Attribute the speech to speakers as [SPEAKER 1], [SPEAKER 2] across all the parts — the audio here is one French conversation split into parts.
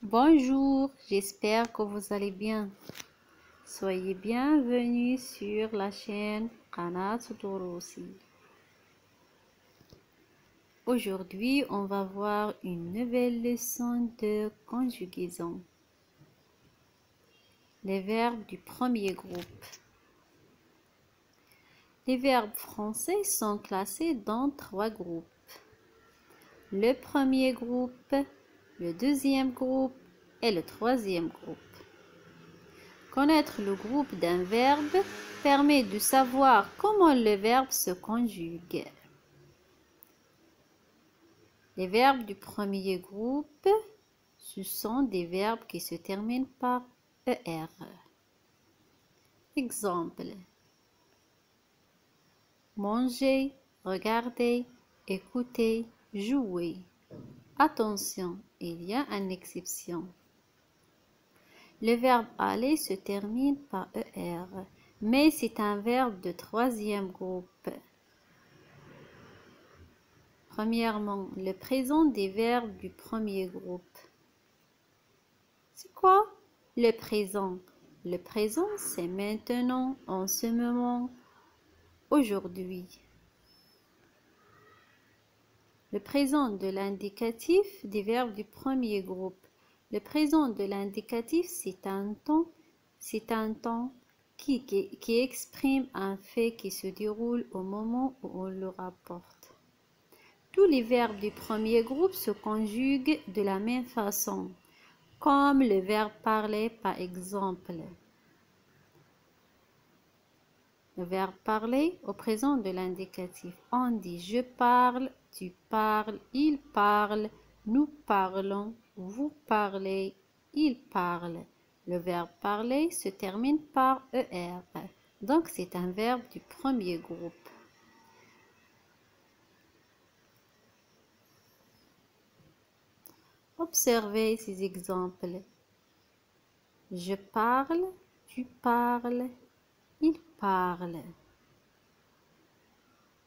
[SPEAKER 1] Bonjour, j'espère que vous allez bien. Soyez bienvenus sur la chaîne Qanat Durusi. Aujourd'hui, on va voir une nouvelle leçon de conjugaison. Les verbes du premier groupe. Les verbes français sont classés dans 3 groupes. Le premier groupe, le deuxième groupe et le troisième groupe. Connaître le groupe d'un verbe permet de savoir comment le verbe se conjugue. Les verbes du premier groupe, ce sont des verbes qui se terminent par ER. Exemple: manger, regarder, écouter, jouer. Attention, il y a une exception. Le verbe aller se termine par ER, mais c'est un verbe de troisième groupe. Premièrement, le présent des verbes du premier groupe. C'est quoi le présent? Le présent, c'est maintenant, en ce moment, aujourd'hui. Le présent de l'indicatif des verbes du premier groupe. Le présent de l'indicatif, c'est un temps qui exprime un fait qui se déroule au moment où on le rapporte. Tous les verbes du premier groupe se conjuguent de la même façon, comme le verbe parler par exemple. Le verbe parler au présent de l'indicatif. On dit je parle, tu parles, il parle, nous parlons, vous parlez, il parle. Le verbe parler se termine par ER. Donc c'est un verbe du premier groupe. Observez ces exemples. Je parle, tu parles, il parle.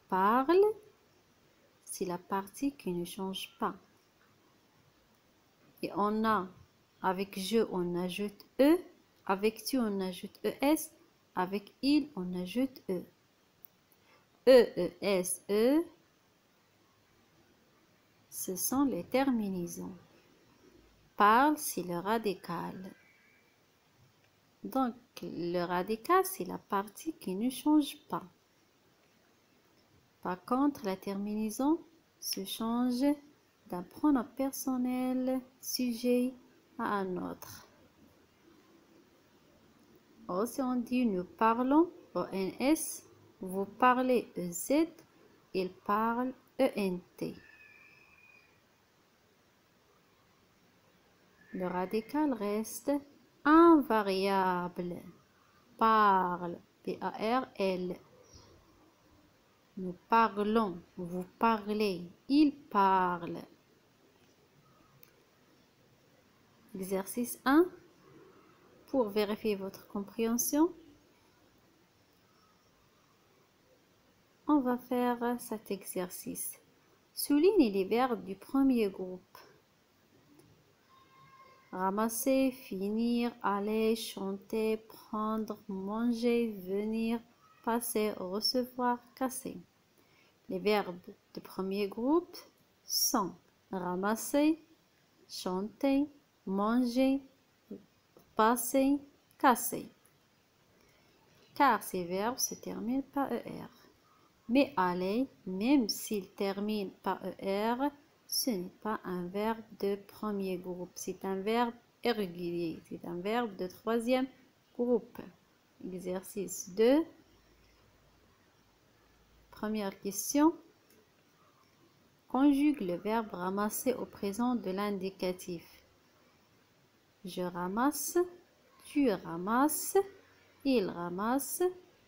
[SPEAKER 1] Parle, c'est la partie qui ne change pas. Et on a, avec je, on ajoute E, avec tu, on ajoute ES, avec il, on ajoute E. E, ES, E, ce sont les terminaisons. Parle, c'est le radical. Donc, le radical, c'est la partie qui ne change pas. Par contre, la terminaison se change d'un pronom personnel sujet à un autre. Aussi, on dit nous parlons, ONS, vous parlez, EZ, il parle, ENT. Le radical reste invariable. Parle, P-A-R-L. Nous parlons, vous parlez, il parle. Exercice 1. Pour vérifier votre compréhension, on va faire cet exercice. Souligne les verbes du premier groupe. Ramasser, finir, aller, chanter, prendre, manger, venir, passer, recevoir, casser. Les verbes du premier groupe sont ramasser, chanter, manger, passer, casser. Car ces verbes se terminent par ER. Mais aller, même s'il termine par ER, ce n'est pas un verbe de premier groupe. C'est un verbe irrégulier. C'est un verbe de troisième groupe. Exercice 2. Première question. Conjugue le verbe ramasser au présent de l'indicatif. Je ramasse, tu ramasses, il ramasse,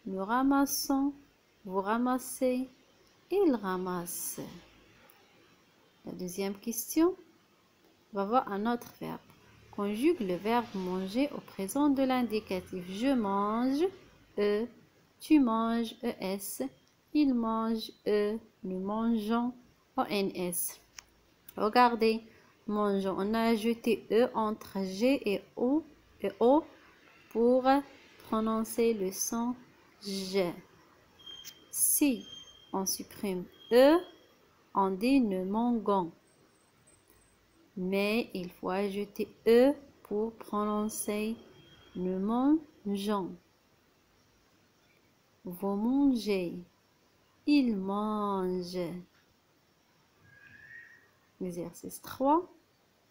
[SPEAKER 1] nous ramassons, vous ramassez, il ramasse. La deuxième question, on va voir un autre verbe. Conjugue le verbe manger au présent de l'indicatif. Je mange, E, tu manges, ES, il mange, E, nous mangeons, ONS. Regardez, mangeons. On a ajouté E entre G et O pour prononcer le son G. Si on supprime E, on dit nous mangeons. Mais il faut ajouter E pour prononcer nous mangeons. Vous mangez. Il mange. Exercice 3.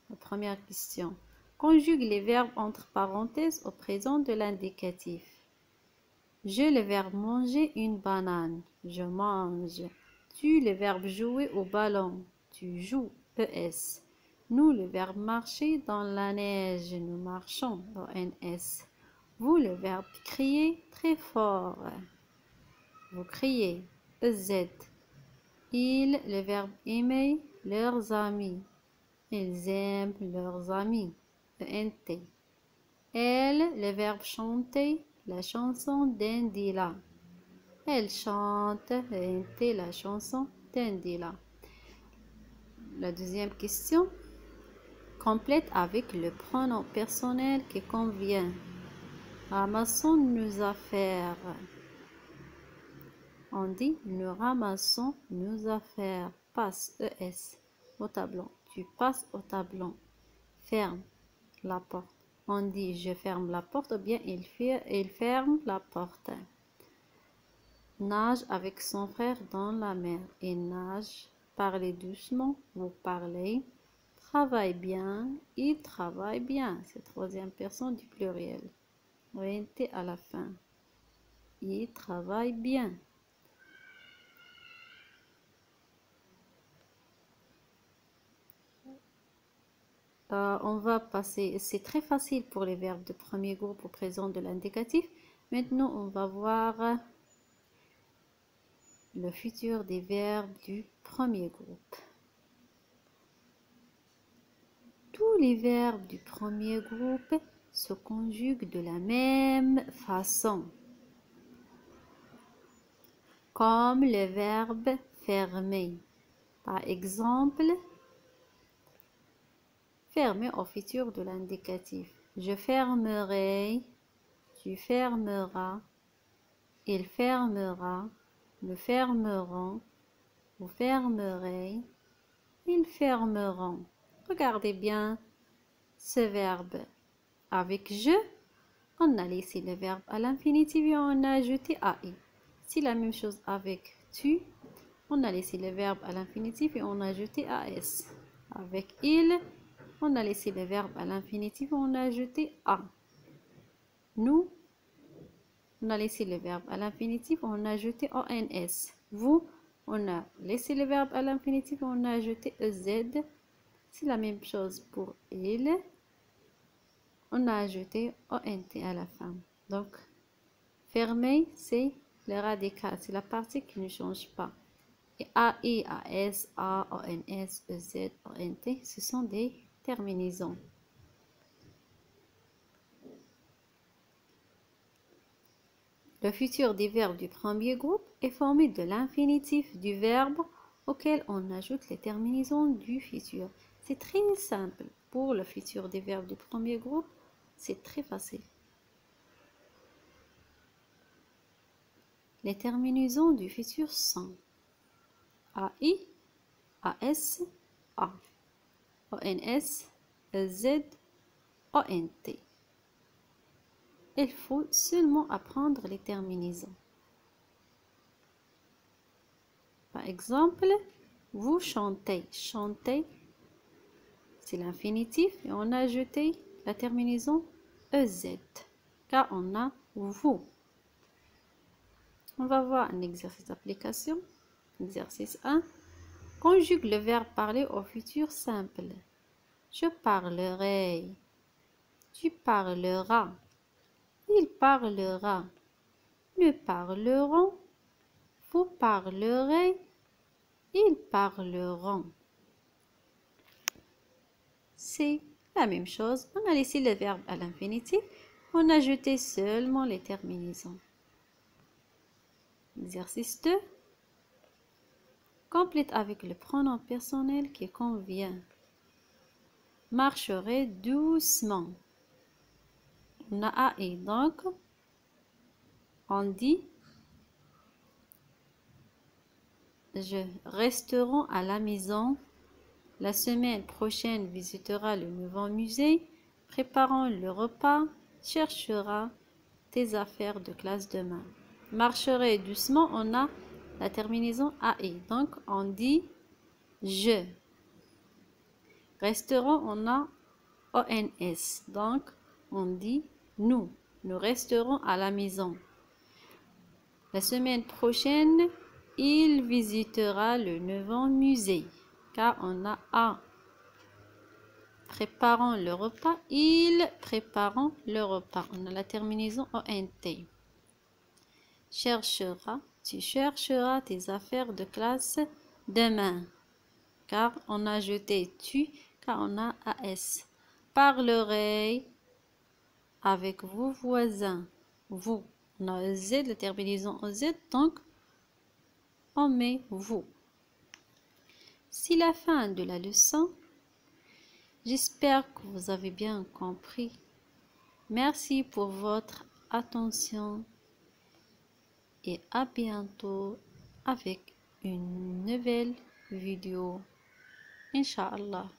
[SPEAKER 1] La première question. Conjugue les verbes entre parenthèses au présent de l'indicatif. Je, le verbe manger une banane. Je mange. Tu, le verbe jouer au ballon. Tu joues. ES. Nous, le verbe marcher dans la neige. Nous marchons. ONS. Vous, le verbe crier très fort. Vous criez. EZ. Ils, le verbe aimer leurs amis. Ils aiment leurs amis. ENT. Elle, le verbe chanter la chanson d'Indila. Elle chante ENT la chanson d'Indila. La deuxième question. Complète avec le pronom personnel qui convient. Ramassons nos affaires. On dit nous ramassons nos affaires. Passe ES au tableau. Tu passes au tableau. Ferme la porte. On dit je ferme la porte ou bien il ferme la porte. Nage avec son frère dans la mer. Il nage. Parlez doucement. Vous parlez. Travaille bien. Il travaille bien. C'est troisième personne du pluriel. ONT à la fin. Il travaille bien. On va passer, c'est très facile pour les verbes de premier groupe au présent de l'indicatif. Maintenant, on va voir le futur des verbes du premier groupe. Tous les verbes du premier groupe se conjuguent de la même façon. Comme le verbe fermer. Par exemple, fermer au futur de l'indicatif. Je fermerai, tu fermeras, il fermera, nous fermerons, vous fermerez, ils fermeront. Regardez bien ce verbe. Avec je, on a laissé le verbe à l'infinitif et on a ajouté AI. C'est la même chose avec tu, on a laissé le verbe à l'infinitif et on a ajouté AS. Avec il, on a laissé le verbe à l'infinitif et on a ajouté A. Nous, on a laissé le verbe à l'infinitif, on a ajouté ONS. Vous, on a laissé le verbe à l'infinitif, on a ajouté EZ. C'est la même chose pour il. On a ajouté ONT à la fin. Donc, fermer, c'est le radical, c'est la partie qui ne change pas. Et AI, AS, A, ONS, EZ, ONT, ce sont des terminaisons. Le futur des verbes du premier groupe est formé de l'infinitif du verbe auquel on ajoute les terminaisons du futur. C'est très simple. Pour le futur des verbes du premier groupe, c'est très facile. Les terminaisons du futur sont AI, AS, A, ONS, EZ, ONT. Il faut seulement apprendre les terminaisons. Par exemple, vous chantez. Chanter, c'est l'infinitif et on a ajouté la terminaison EZ, car on a vous. On va voir un exercice d'application. Exercice 1. Conjugue le verbe parler au futur simple. Je parlerai. Tu parleras. Il parlera. Nous parlerons. Vous parlerez. Ils parleront. C'est la même chose. On a laissé le verbe à l'infinitif. On a ajouté seulement les terminaisons. Exercice 2. Complète avec le pronom personnel qui convient. marcherai doucement. On a AI, donc on dit je resterons à la maison. La semaine prochaine visitera le nouveau musée. Préparons le repas. Cherchera tes affaires de classe demain. Marcherai doucement, on a la terminaison AE. Donc on dit je. Resterons, on a ONS. Donc on dit nous. Nous resterons à la maison. La semaine prochaine, il visitera le nouveau musée. Car on a A. Préparons le repas. Ils prépareront le repas. On a la terminaison ONT. Cherchera. Tu chercheras tes affaires de classe demain. Car on a jeté tu. Car on a AS. Parlerai avec vos voisins. Vous. On a Z, la terminaison OZ. Donc, on met vous. C'est la fin de la leçon. J'espère que vous avez bien compris. Merci pour votre attention et à bientôt avec une nouvelle vidéo. Inch'Allah.